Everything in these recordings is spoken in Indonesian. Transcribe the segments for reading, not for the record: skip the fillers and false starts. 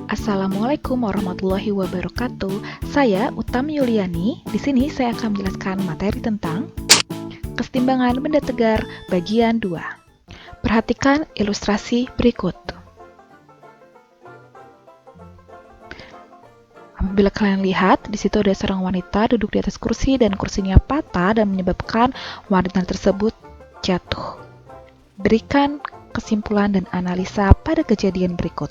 Assalamualaikum warahmatullahi wabarakatuh. Saya Utami Yuliani. Di sini saya akan menjelaskan materi tentang kesetimbangan benda tegar bagian 2. Perhatikan ilustrasi berikut. Apabila kalian lihat, di situ ada seorang wanita duduk di atas kursi dan kursinya patah dan menyebabkan wanita tersebut jatuh. Berikan kesimpulan dan analisa pada kejadian berikut.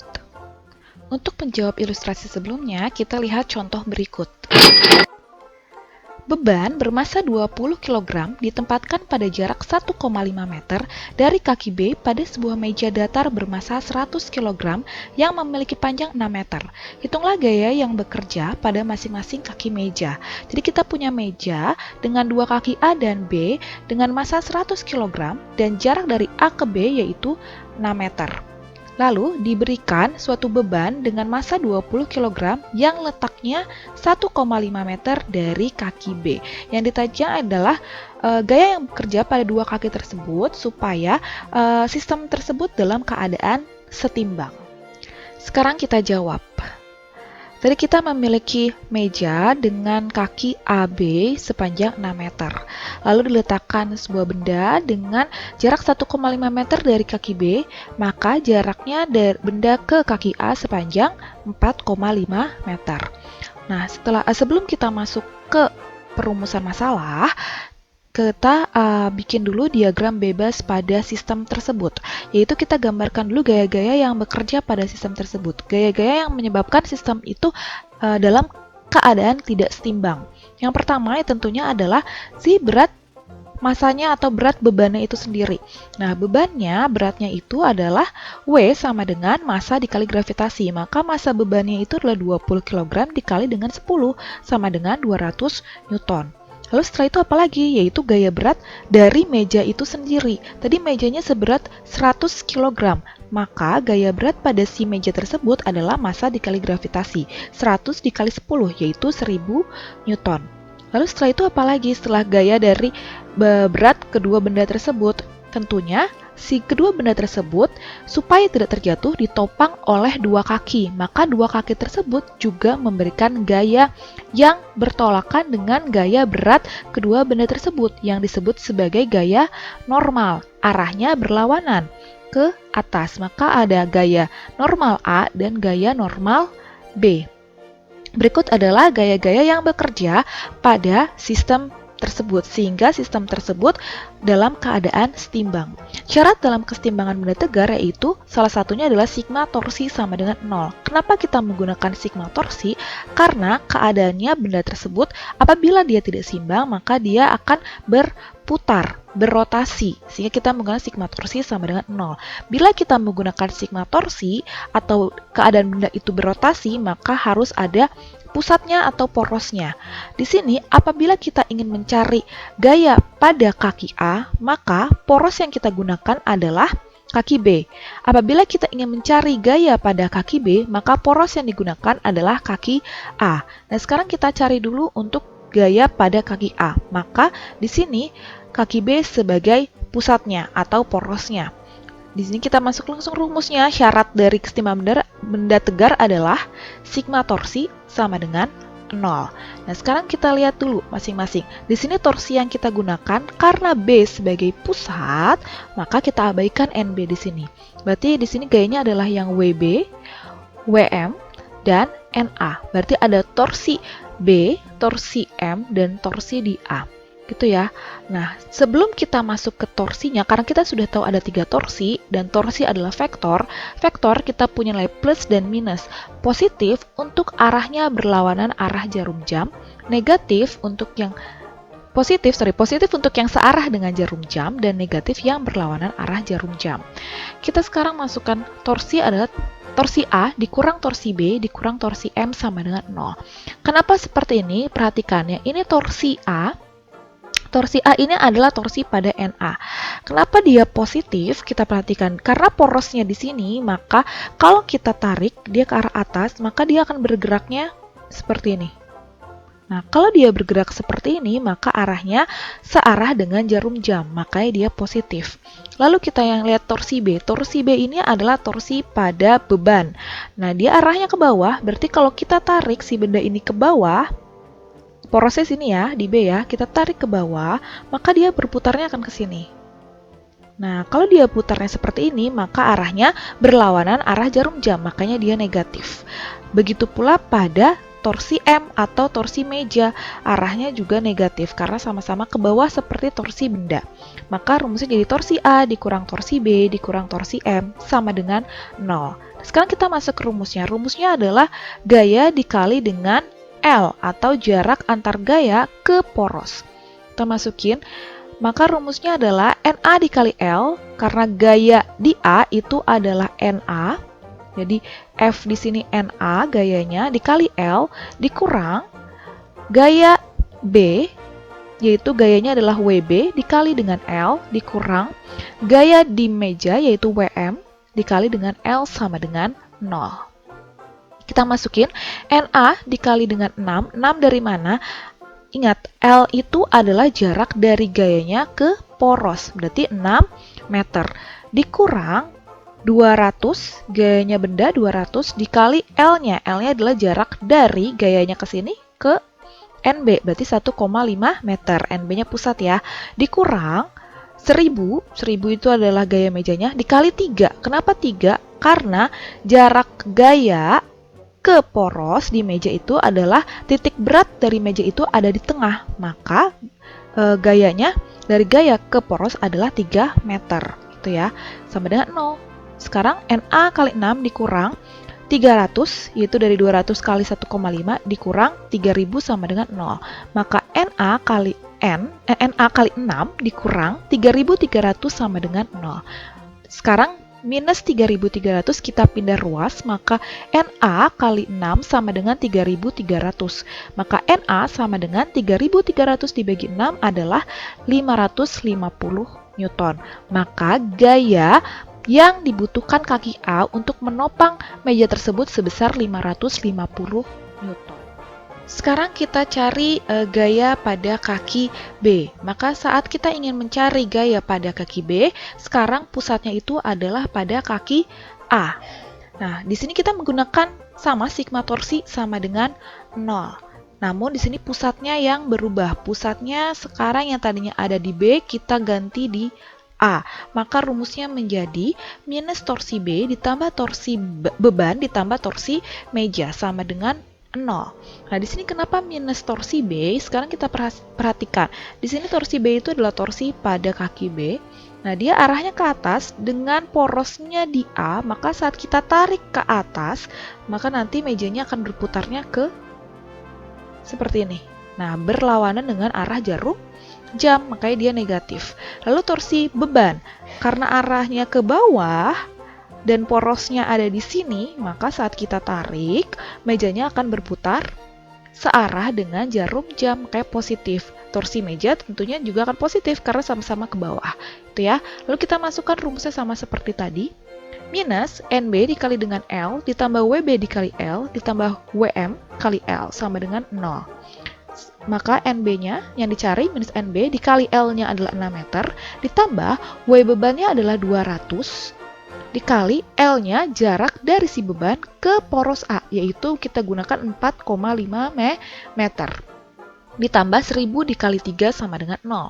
Untuk menjawab ilustrasi sebelumnya, kita lihat contoh berikut. Beban bermasa 20 kg ditempatkan pada jarak 1,5 meter dari kaki B pada sebuah meja datar bermasa 100 kg yang memiliki panjang 6 meter. Hitunglah gaya yang bekerja pada masing-masing kaki meja. Jadi kita punya meja dengan dua kaki A dan B dengan massa 100 kg dan jarak dari A ke B yaitu 6 meter. Lalu diberikan suatu beban dengan massa 20 kg yang letaknya 1,5 meter dari kaki B. Yang ditanya adalah gaya yang bekerja pada dua kaki tersebut supaya sistem tersebut dalam keadaan setimbang. Sekarang kita jawab. Tadi kita memiliki meja dengan kaki AB sepanjang 6 meter. Lalu diletakkan sebuah benda dengan jarak 1,5 meter dari kaki B, maka jaraknya dari benda ke kaki A sepanjang 4,5 meter. Nah, sebelum kita masuk ke perumusan masalah, kita bikin dulu diagram bebas pada sistem tersebut, yaitu kita gambarkan dulu gaya-gaya yang bekerja pada sistem tersebut. Gaya-gaya yang menyebabkan sistem itu dalam keadaan tidak setimbang. Yang pertama tentunya adalah si berat masanya atau berat bebannya itu sendiri. Nah, beratnya itu adalah W sama dengan massa dikali gravitasi. Maka massa bebannya itu adalah 20 kg dikali dengan 10 sama dengan 200 Newton. Lalu setelah itu apa lagi? Yaitu gaya berat dari meja itu sendiri. Tadi mejanya seberat 100 kg. Maka gaya berat pada si meja tersebut adalah massa dikali gravitasi. 100 dikali 10 yaitu 1000 Newton. Lalu setelah itu apa lagi? Setelah gaya dari berat kedua benda tersebut, tentunya si kedua benda tersebut supaya tidak terjatuh ditopang oleh dua kaki. Maka dua kaki tersebut juga memberikan gaya yang bertolakan dengan gaya berat kedua benda tersebut yang disebut sebagai gaya normal. Arahnya berlawanan ke atas. Maka ada gaya normal A dan gaya normal B. Berikut adalah gaya-gaya yang bekerja pada sistem tersebut, sehingga sistem tersebut dalam keadaan setimbang. Syarat dalam kesetimbangan benda tegar yaitu salah satunya adalah sigma torsi sama dengan 0. Kenapa kita menggunakan sigma torsi? Karena keadaannya benda tersebut apabila dia tidak seimbang, maka dia akan berputar, berrotasi, sehingga kita menggunakan sigma torsi sama dengan 0. Bila kita menggunakan sigma torsi atau keadaan benda itu berrotasi, maka harus ada pusatnya atau porosnya. Di sini, apabila kita ingin mencari gaya pada kaki A, maka poros yang kita gunakan adalah kaki B. Apabila kita ingin mencari gaya pada kaki B, maka poros yang digunakan adalah kaki A. Nah, sekarang kita cari dulu untuk gaya pada kaki A. Maka di sini kaki B sebagai pusatnya atau porosnya. Di sini kita masuk langsung rumusnya. Syarat dari kesetimbangan benda tegar adalah sigma torsi sama dengan 0. Nah, sekarang kita lihat dulu masing-masing. Di sini torsi yang kita gunakan karena B sebagai pusat, maka kita abaikan NB di sini. Berarti di sini gayanya adalah yang WB, WM, dan NA. Berarti ada torsi B, torsi M, dan torsi di A. Gitu ya. Nah, sebelum kita masuk ke torsinya, karena kita sudah tahu ada 3 torsi, dan torsi adalah vektor, kita punya nilai plus dan minus. Positif untuk arahnya berlawanan arah jarum jam, positif untuk yang searah dengan jarum jam, dan negatif yang berlawanan arah jarum jam. Kita sekarang masukkan torsi adalah torsi A dikurang torsi B dikurang torsi M sama dengan 0. Kenapa seperti ini? Perhatikan ya, ini torsi A. Torsi A ini adalah torsi pada NA. Kenapa dia positif? Kita perhatikan. Karena porosnya di sini, maka kalau kita tarik dia ke arah atas, maka dia akan bergeraknya seperti ini. Nah, kalau dia bergerak seperti ini, maka arahnya searah dengan jarum jam, makanya dia positif. Lalu kita yang lihat torsi B. Torsi B ini adalah torsi pada beban. Nah, dia arahnya ke bawah, berarti kalau kita tarik si benda ini ke bawah, porosnya sini ya, di B ya, kita tarik ke bawah, maka dia berputarnya akan ke sini. Nah, kalau dia putarnya seperti ini, maka arahnya berlawanan arah jarum jam, makanya dia negatif. Begitu pula pada torsi M atau torsi meja, arahnya juga negatif karena sama-sama ke bawah seperti torsi benda. Maka rumusnya jadi torsi A dikurang torsi B dikurang torsi M sama dengan 0. Sekarang kita masuk ke rumusnya. Rumusnya adalah gaya dikali dengan L atau jarak antar gaya ke poros. Kita masukin. Maka rumusnya adalah NA dikali L, karena gaya di A itu adalah NA. Jadi F di sini NA gayanya dikali L dikurang gaya B, yaitu gayanya adalah WB dikali dengan L dikurang gaya di meja yaitu WM dikali dengan L sama dengan 0. Kita masukin NA dikali dengan 6. 6 dari mana? Ingat, L itu adalah jarak dari gayanya ke poros, berarti 6 meter. Dikurang 200, gayanya benda 200, dikali L-nya. L-nya adalah jarak dari gayanya ke sini ke NB, berarti 1,5 meter. NB-nya pusat ya. Dikurang 1000, 1000 itu adalah gaya mejanya, dikali 3. Kenapa 3? Karena jarak gaya ke poros di meja itu adalah titik berat dari meja itu ada di tengah. Maka gayanya dari gaya ke poros adalah 3 meter. Itu ya, sama dengan 0. Sekarang NA kali 6 dikurang 300, yaitu dari 200 kali 1,5 dikurang 3000 sama dengan 0. Maka NA kali NA kali 6 dikurang 3300 sama dengan 0. Sekarang minus 3300 kita pindah ruas, maka NA kali 6 sama dengan 3300. Maka NA sama dengan 3300 dibagi 6 adalah 550 Newton. Maka gaya yang dibutuhkan kaki A untuk menopang meja tersebut sebesar 550 Newton. Sekarang kita cari gaya pada kaki B. Maka saat kita ingin mencari gaya pada kaki B, sekarang pusatnya itu adalah pada kaki A. Nah, di sini kita menggunakan sama sigma torsi sama dengan 0. Namun di sini pusatnya yang berubah. Pusatnya sekarang yang tadinya ada di B, kita ganti di A. Maka rumusnya menjadi minus torsi B ditambah torsi beban ditambah torsi meja sama dengan 0. Nah, di sini kenapa minus torsi B? Sekarang kita perhatikan. Di sini torsi B itu adalah torsi pada kaki B. Nah, dia arahnya ke atas dengan porosnya di A, maka saat kita tarik ke atas, maka nanti mejanya akan berputarnya ke seperti ini. Nah, berlawanan dengan arah jarum jam, makanya dia negatif. Lalu torsi beban, karena arahnya ke bawah dan porosnya ada di sini, maka saat kita tarik, mejanya akan berputar searah dengan jarum jam, kayak positif. Torsi meja tentunya juga akan positif karena sama-sama ke bawah. Itu ya. Lalu kita masukkan rumusnya sama seperti tadi. Minus NB dikali dengan L ditambah WB dikali L ditambah WM kali L sama dengan 0. Maka NB-nya yang dicari minus NB dikali L-nya adalah 6 meter, ditambah W bebannya adalah 200, dikali L-nya jarak dari si beban ke poros A, yaitu kita gunakan 4,5 meter. Ditambah 1000 dikali 3 sama dengan 0.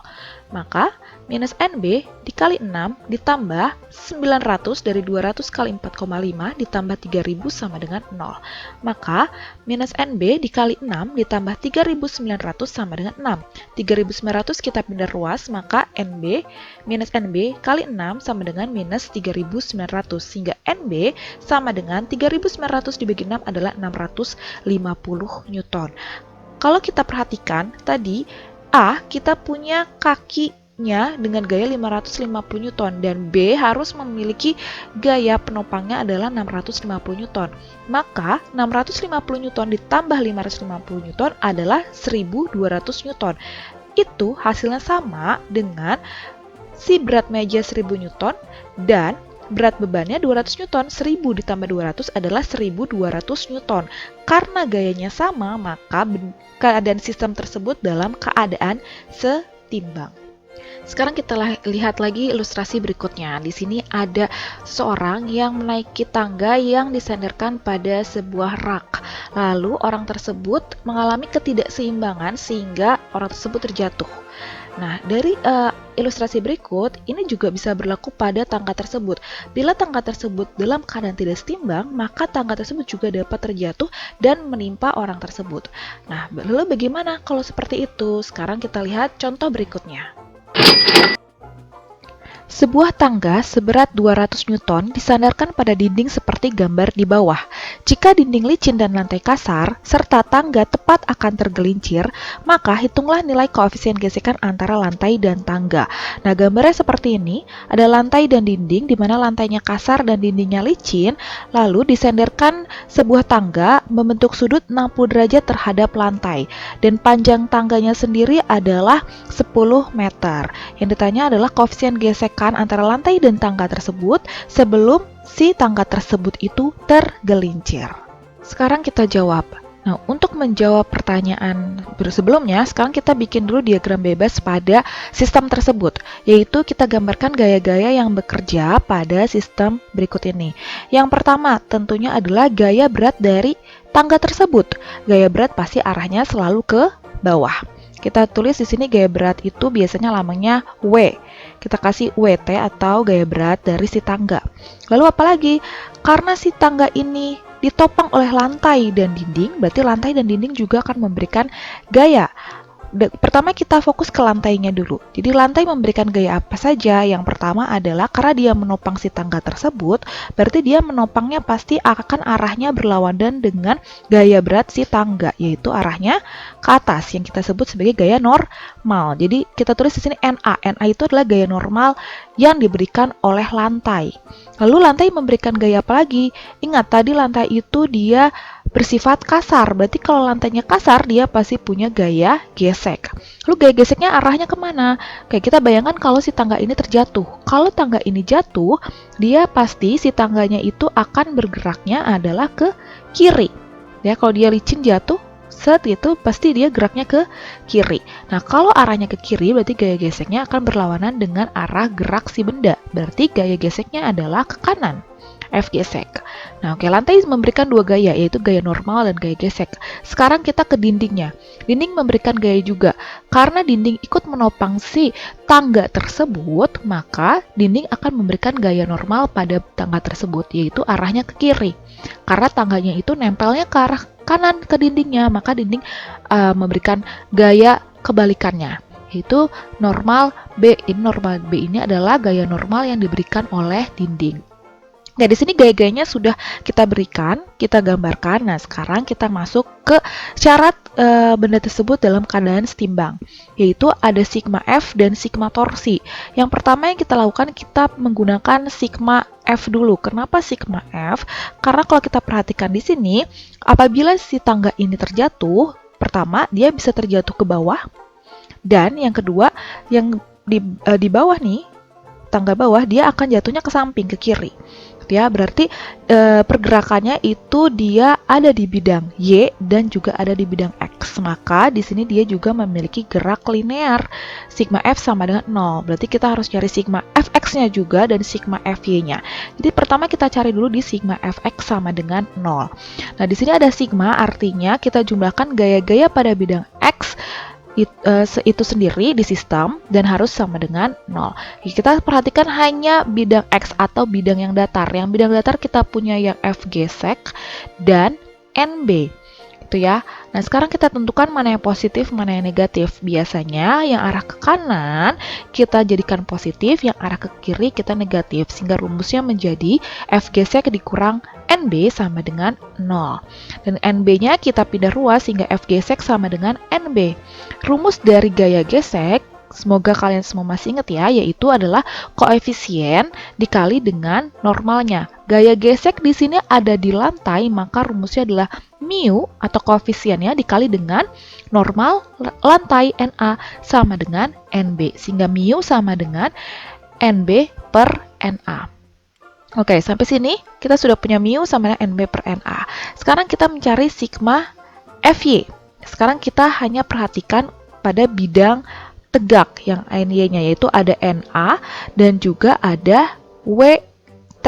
Maka minus NB dikali 6 ditambah 900 dari 200 kali 4,5 ditambah 3000 sama dengan 0. Maka minus NB dikali 6 ditambah 3900 sama dengan 6. 3900 kita pindah ruas, maka NB minus NB kali 6 sama dengan minus 3900. Sehingga NB sama dengan 3900 dibagi 6 adalah 650 Newton. Kalau kita perhatikan, tadi A kita punya kakinya dengan gaya 550 Newton dan B harus memiliki gaya penopangnya adalah 650 Newton. Maka 650 Newton ditambah 550 Newton adalah 1200 Newton. Itu hasilnya sama dengan si berat meja 1000 Newton dan berat bebannya 200 Newton, 1000 ditambah 200 adalah 1200 Newton. Karena gayanya sama, maka keadaan sistem tersebut dalam keadaan setimbang. Sekarang kita lihat lagi ilustrasi berikutnya. Di sini ada seseorang yang menaiki tangga yang disandarkan pada sebuah rak. Lalu orang tersebut mengalami ketidakseimbangan sehingga orang tersebut terjatuh. Nah, dari ilustrasi berikut, ini juga bisa berlaku pada tangga tersebut. Bila tangga tersebut dalam keadaan tidak setimbang, maka tangga tersebut juga dapat terjatuh dan menimpa orang tersebut. Nah, lalu bagaimana kalau seperti itu? Sekarang kita lihat contoh berikutnya. Sebuah tangga seberat 200 Newton disandarkan pada dinding seperti gambar di bawah. Jika dinding licin dan lantai kasar, serta tangga tepat akan tergelincir, maka hitunglah nilai koefisien gesekan antara lantai dan tangga. Nah, gambarnya seperti ini, ada lantai dan dinding, di mana lantainya kasar dan dindingnya licin, lalu disandarkan sebuah tangga membentuk sudut 60 derajat terhadap lantai, dan panjang tangganya sendiri adalah 10 meter. Yang ditanya adalah koefisien gesekan antara lantai dan tangga tersebut sebelum si tangga tersebut itu tergelincir. Sekarang kita jawab. Nah, untuk menjawab pertanyaan sebelumnya, sekarang kita bikin dulu diagram bebas pada sistem tersebut, yaitu kita gambarkan gaya-gaya yang bekerja pada sistem berikut ini. Yang pertama, tentunya adalah gaya berat dari tangga tersebut. Gaya berat pasti arahnya selalu ke bawah. Kita tulis di sini gaya berat itu biasanya lambangnya W. Kita kasih WT atau gaya berat dari si tangga. Lalu apalagi? Karena si tangga ini ditopang oleh lantai dan dinding, berarti lantai dan dinding juga akan memberikan gaya. Pertama kita fokus ke lantainya dulu. Jadi lantai memberikan gaya apa saja? Yang pertama adalah karena dia menopang si tangga tersebut, berarti dia menopangnya pasti akan arahnya berlawanan dengan gaya berat si tangga, yaitu arahnya ke atas yang kita sebut sebagai gaya normal. Jadi kita tulis di sini NA. NA itu adalah gaya normal yang diberikan oleh lantai. Lalu lantai memberikan gaya apa lagi? Ingat tadi lantai itu dia bersifat kasar, berarti kalau lantainya kasar dia pasti punya gaya gesek. Lalu gaya geseknya arahnya kemana? Kayak kita bayangkan kalau si tangga ini terjatuh. Kalau tangga ini jatuh, dia pasti si tangganya itu akan bergeraknya adalah ke kiri. Ya, kalau dia licin jatuh, set itu pasti dia geraknya ke kiri. Nah, kalau arahnya ke kiri berarti gaya geseknya akan berlawanan dengan arah gerak si benda. Berarti gaya geseknya adalah ke kanan. F gesek. Nah, oke, lantai memberikan dua gaya, yaitu gaya normal dan gaya gesek. Sekarang kita ke dindingnya. Dinding memberikan gaya juga. Karena dinding ikut menopang si tangga tersebut, maka dinding akan memberikan gaya normal pada tangga tersebut, yaitu arahnya ke kiri. Karena tangganya itu nempelnya ke arah kanan ke dindingnya, maka dinding memberikan gaya kebalikannya, yaitu normal B. Ini normal B ini adalah gaya normal yang diberikan oleh dinding. Nah, di sini gaya-gayanya sudah kita berikan, kita gambarkan. Nah, sekarang kita masuk ke syarat benda tersebut dalam keadaan setimbang, yaitu ada sigma F dan sigma torsi. Yang pertama yang kita lakukan, kita menggunakan sigma F dulu. Kenapa sigma F? Karena kalau kita perhatikan di sini, apabila si tangga ini terjatuh, pertama dia bisa terjatuh ke bawah, dan yang kedua yang di bawah nih, tangga bawah, dia akan jatuhnya ke samping, ke kiri. Ya, berarti pergerakannya itu dia ada di bidang Y dan juga ada di bidang X. Maka di sini dia juga memiliki gerak linear. Sigma F sama dengan 0. Berarti kita harus cari sigma Fx-nya juga dan sigma Fy-nya. Jadi pertama kita cari dulu di sigma Fx sama dengan 0. Nah, di sini ada sigma, artinya kita jumlahkan gaya-gaya pada bidang X itu sendiri di sistem dan harus sama dengan 0. Kita perhatikan hanya bidang X atau bidang yang datar. Yang bidang datar kita punya yang F gesek dan NB. Itu ya. Nah, sekarang kita tentukan mana yang positif, mana yang negatif. Biasanya yang arah ke kanan kita jadikan positif, yang arah ke kiri kita negatif. Sehingga rumusnya menjadi F gesek dikurang NB sama dengan 0. Dan NB-nya kita pindah ruas sehingga F gesek sama dengan NB. Rumus dari gaya gesek, semoga kalian semua masih ingat ya, yaitu adalah koefisien dikali dengan normalnya. Gaya gesek di sini ada di lantai, maka rumusnya adalah mu atau koefisiennya dikali dengan normal lantai NA sama dengan NB. Sehingga mu sama dengan NB per NA. Oke, sampai sini kita sudah punya mu sama dengan NB per NA. Sekarang kita mencari sigma FY. Sekarang kita hanya perhatikan pada bidang tegak yang NY-nya, yaitu ada NA dan juga ada WT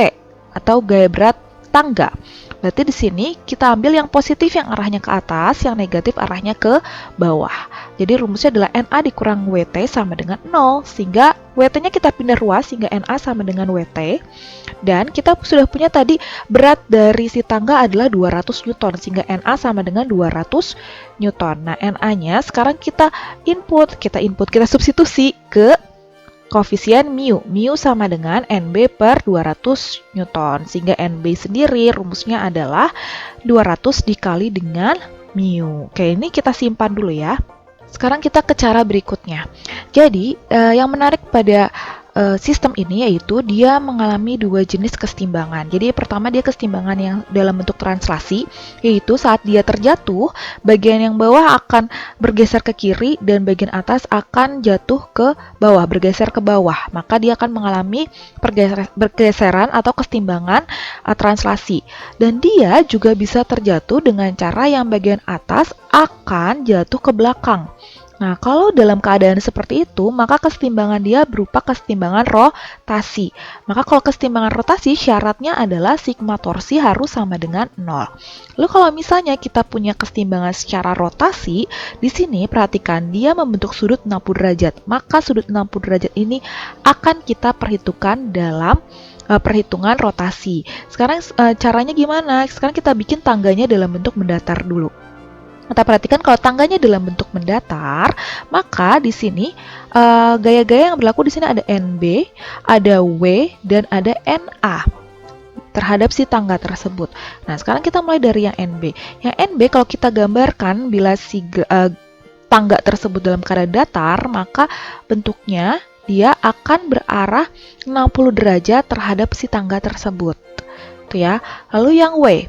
atau gaya berat tangga. Berarti di sini kita ambil yang positif yang arahnya ke atas, yang negatif arahnya ke bawah. Jadi rumusnya adalah NA dikurang WT sama dengan 0, sehingga WT-nya kita pindah ruas sehingga NA sama dengan WT. Dan kita sudah punya tadi berat dari si tangga adalah 200 Newton, sehingga NA sama dengan 200 Newton. Nah, NA-nya sekarang kita substitusi ke koefisien mu. Mu sama dengan NB per 200 Newton. Sehingga NB sendiri rumusnya adalah 200 dikali dengan mu. Oke, ini kita simpan dulu ya. Sekarang kita ke cara berikutnya. Jadi, yang menarik pada sistem ini yaitu dia mengalami dua jenis kesetimbangan. Jadi pertama dia kesetimbangan yang dalam bentuk translasi, yaitu saat dia terjatuh, bagian yang bawah akan bergeser ke kiri dan bagian atas akan jatuh ke bawah, bergeser ke bawah. Maka dia akan mengalami pergeseran atau kesetimbangan translasi. Dan dia juga bisa terjatuh dengan cara yang bagian atas akan jatuh ke belakang. Nah, kalau dalam keadaan seperti itu, maka kesetimbangan dia berupa kesetimbangan rotasi. Maka kalau kesetimbangan rotasi, syaratnya adalah sigma torsi harus sama dengan 0. Lalu kalau misalnya kita punya kesetimbangan secara rotasi, di sini perhatikan dia membentuk sudut 60 derajat. Maka sudut 60 derajat ini akan kita perhitungkan dalam perhitungan rotasi. Sekarang caranya gimana? Sekarang kita bikin tangganya dalam bentuk mendatar dulu. Kita perhatikan kalau tangganya dalam bentuk mendatar, maka di sini gaya-gaya yang berlaku di sini ada NB, ada W, dan ada NA terhadap si tangga tersebut. Nah, sekarang kita mulai dari yang NB. Yang NB kalau kita gambarkan bila si tangga tersebut dalam keadaan datar, maka bentuknya dia akan berarah 60 derajat terhadap si tangga tersebut. Itu ya. Lalu yang W.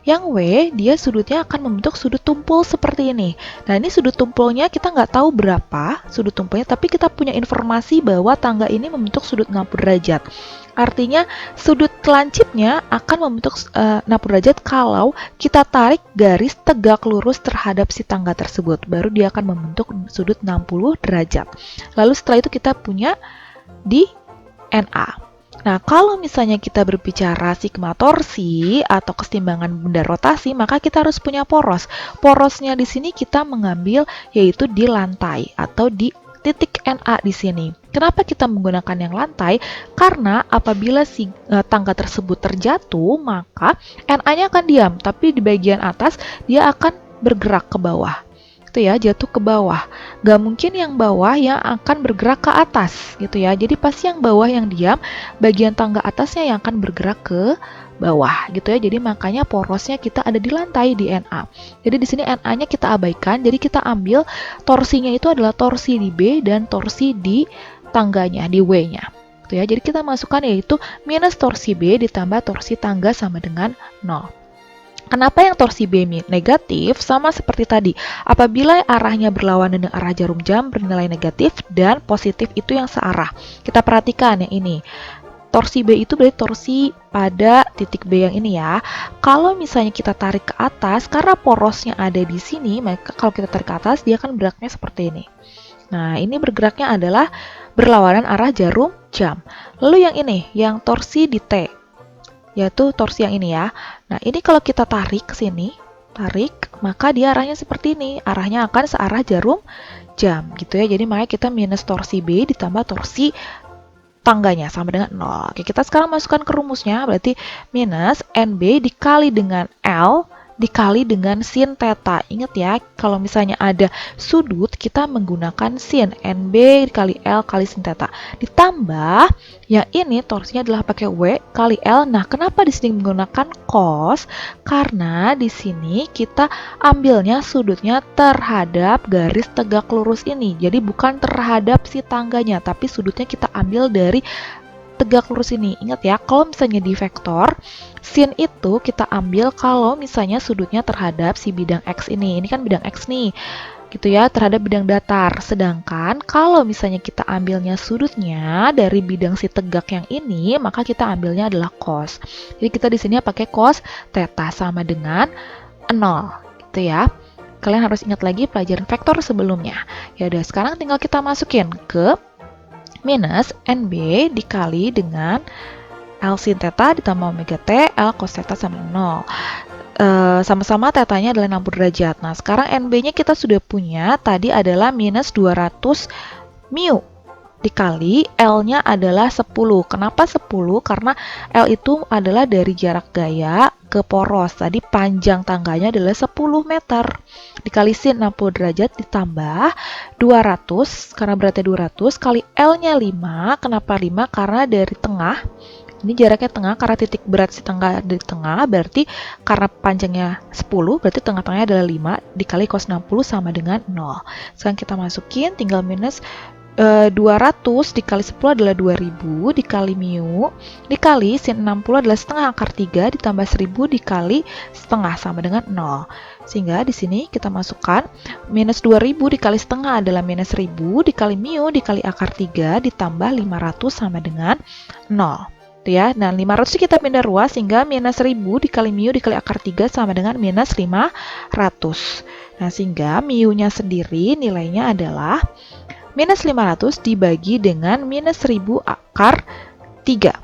Yang W, dia sudutnya akan membentuk sudut tumpul seperti ini. Nah, ini sudut tumpulnya kita nggak tahu berapa sudut tumpulnya, tapi kita punya informasi bahwa tangga ini membentuk sudut 60 derajat. Artinya, sudut lancipnya akan membentuk 60 derajat kalau kita tarik garis tegak lurus terhadap si tangga tersebut. Baru dia akan membentuk sudut 60 derajat. Lalu setelah itu kita punya di NA. Nah, kalau misalnya kita berbicara sigma torsi atau kesetimbangan benda rotasi, maka kita harus punya poros. Porosnya di sini kita mengambil yaitu di lantai atau di titik NA di sini. Kenapa kita menggunakan yang lantai? Karena apabila si tangga tersebut terjatuh, maka NA-nya akan diam, tapi di bagian atas dia akan bergerak ke bawah. Itu ya, jatuh ke bawah. Gak mungkin yang bawah yang akan bergerak ke atas gitu ya. Jadi pasti yang bawah yang diam, bagian tangga atasnya yang akan bergerak ke bawah gitu ya. Jadi makanya porosnya kita ada di lantai di NA. Jadi di sini NA-nya kita abaikan. Jadi kita ambil torsinya itu adalah torsi di B dan torsi di tangganya, di W-nya. Gitu ya. Jadi kita masukkan yaitu minus torsi B ditambah torsi tangga sama dengan 0. Kenapa yang torsi B negatif? Sama seperti tadi, apabila arahnya berlawanan dengan arah jarum jam bernilai negatif dan positif itu yang searah. Kita perhatikan yang ini. Torsi B itu berarti torsi pada titik B yang ini ya. Kalau misalnya kita tarik ke atas, karena porosnya ada di sini, maka kalau kita tarik ke atas, dia akan bergeraknya seperti ini. Nah, ini bergeraknya adalah berlawanan arah jarum jam. Lalu yang ini, yang torsi di T, yaitu torsi yang ini ya. Nah, ini kalau kita tarik ke sini, tarik, maka dia arahnya seperti ini. Arahnya akan searah jarum jam, gitu ya. Jadi makanya kita minus torsi B ditambah torsi tangganya sama dengan 0. Oke, kita sekarang masukkan ke rumusnya, berarti minus NB dikali dengan L dikali dengan sin theta. Ingat ya, kalau misalnya ada sudut, kita menggunakan sin. NB dikali L kali sin theta. Ditambah, yang ini torsinya adalah pakai W kali L. Nah, kenapa di sini menggunakan cos? Karena di sini kita ambilnya sudutnya terhadap garis tegak lurus ini. Jadi bukan terhadap si tangganya, tapi sudutnya kita ambil dari tegak lurus ini. Ingat ya, kalau misalnya di vektor, sin itu kita ambil kalau misalnya sudutnya terhadap si bidang X ini. Ini kan bidang X nih. gitu ya terhadap bidang datar. Sedangkan kalau misalnya kita ambilnya sudutnya dari bidang si tegak yang ini, maka kita ambilnya adalah cos. Jadi kita di sini pakai cos theta sama dengan 0 gitu ya. Kalian harus ingat lagi pelajaran vektor sebelumnya. Ya udah, sekarang tinggal kita masukin ke minus NB dikali dengan L sin theta ditambah omega T, L cos theta sama 0. Sama-sama tetanya adalah 60 derajat. Nah, sekarang NB-nya kita sudah punya, tadi adalah minus 200 mu dikali L-nya adalah 10. Kenapa 10? Karena L itu adalah dari jarak gaya ke poros. Tadi panjang tangganya adalah 10 meter. Dikali sin 60 derajat ditambah 200, karena beratnya 200, kali L-nya 5. Kenapa 5? Karena dari tengah, ini jaraknya tengah, karena titik berat si tangga di tengah, berarti karena panjangnya 10, berarti tengah-tengahnya adalah 5, dikali cos 60 sama dengan 0. Sekarang kita masukin, tinggal minus 200 dikali 10 adalah 2000, dikali mu, dikali sin 60 adalah setengah akar 3, ditambah 1000 dikali setengah sama dengan 0. Sehingga di sini kita masukkan minus 2000 dikali setengah adalah minus 1000, dikali mu dikali akar 3, ditambah 500 sama dengan 0. Ya, nah 500 kita pindah ruas sehingga minus 1000 dikali mu dikali akar 3 sama dengan minus 500. Nah, sehingga mu-nya sendiri nilainya adalah minus 500 dibagi dengan minus 1000 akar 3.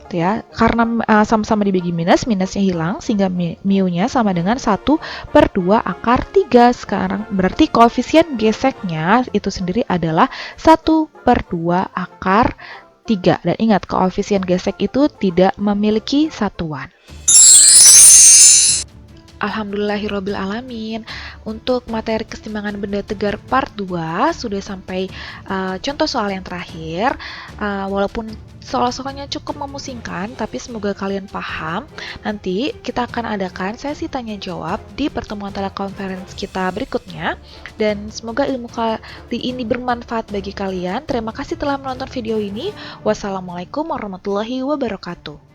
Ya, karena sama-sama dibagi minus, minusnya hilang sehingga mu-nya sama dengan 1/2 akar 3. Sekarang berarti koefisien geseknya itu sendiri adalah 1/2 akar 3. Dan ingat, koefisien gesek itu tidak memiliki satuan. Alhamdulillahirrohmanirrohim. Untuk materi keseimbangan benda tegar part 2 sudah sampai contoh soal yang terakhir. Walaupun soal-soalnya cukup memusingkan, tapi semoga kalian paham. Nanti kita akan adakan sesi tanya jawab di pertemuan telekonferensi kita berikutnya. Dan semoga ilmu kali ini bermanfaat bagi kalian. Terima kasih telah menonton video ini. Wassalamualaikum warahmatullahi wabarakatuh.